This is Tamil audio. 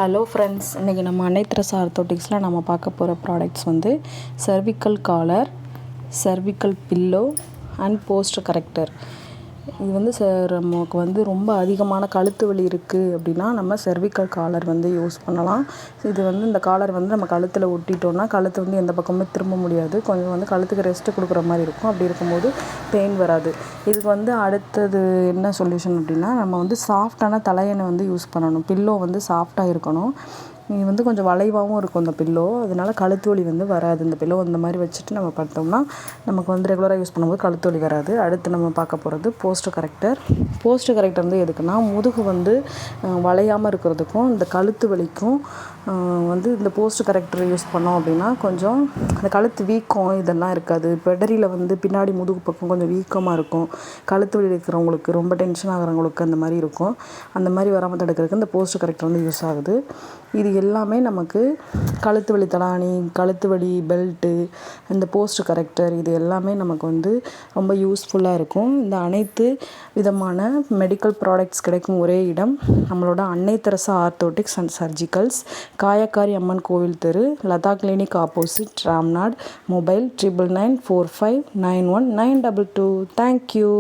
ஹலோ ஃப்ரெண்ட்ஸ், இன்றைக்கி நம்ம அனைத்ரஸ் ஆர்த்தோட்டிக்ஸில் நம்ம பார்க்க போகிற ப்ராடக்ட்ஸ் வந்து cervical collar, cervical pillow and post corrector. இது வந்து நமக்கு வந்து ரொம்ப அதிகமான கழுத்து வலி இருக்குது அப்படின்னா நம்ம cervical காலர் வந்து யூஸ் பண்ணலாம். இது வந்து இந்த காலர் வந்து நம்ம கழுத்தில் ஒட்டிட்டோம்னா கழுத்து வந்து எந்த பக்கமுமே திரும்ப முடியாது. கொஞ்சம் வந்து கழுத்துக்கு ரெஸ்ட்டு கொடுக்குற மாதிரி இருக்கும். அப்படி இருக்கும்போது பெயின் வராது. இதுக்கு வந்து அடுத்தது என்ன சொல்யூஷன் அப்படின்னா, நம்ம வந்து சாஃப்டான தலையணை வந்து யூஸ் பண்ணணும். பில்லோ வந்து சாஃப்டாக இருக்கணும். இது வந்து கொஞ்சம் வளைவாகவும் இருக்கும் இந்த பில்லோ. அதனால கழுத்து வலி வந்து வராது. இந்த பில்லோ இந்த மாதிரி வச்சுட்டு நம்ம பார்த்தோம்னா நமக்கு வந்து ரெகுலராக யூஸ் பண்ணும்போது கழுத்து வலி வராது. அடுத்து நம்ம பார்க்க போகிறது போஸ்ட் கரெக்டர். போஸ்ட் கரெக்டர் வந்து எதுக்குன்னா, முதுகு வந்து வளையாமல் இருக்கிறதுக்கும் இந்த கழுத்து வலிக்கும் வந்து இந்த போஸ்ட் கரெக்டர் யூஸ் பண்ணோம் அப்படின்னா கொஞ்சம் அந்த கழுத்து வீக்கம் இதெல்லாம் இருக்காது. பெடரியில் வந்து பின்னாடி முதுகு பக்கம் கொஞ்சம் வீக்கமாக இருக்கும். கழுத்து வலி இருக்கிறவங்களுக்கு, ரொம்ப டென்ஷன் ஆகிறவங்களுக்கு அந்த மாதிரி இருக்கும். அந்த மாதிரி வராமல் தடுக்கிறதுக்கு இந்த போஸ்ட் கரெக்டர் வந்து யூஸ் ஆகுது. இது எல்லாமே நமக்கு கழுத்து வலி தலானி, கழுத்து வலி பெல்ட்டு, இந்த போஸ்ட் கரெக்டர் இது எல்லாமே நமக்கு வந்து ரொம்ப யூஸ்ஃபுல்லாக இருக்கும். இந்த அனைத்து விதமான மெடிக்கல் ப்ராடக்ட்ஸ் கிடைக்கும் ஒரே இடம் நம்மளோட அன்னை Teresa orthotics and surgicals, Kayakkari Amman கோவில் தெரு, Latha clinic opposite, Ramnad. Mobile 9994591922. Thank you.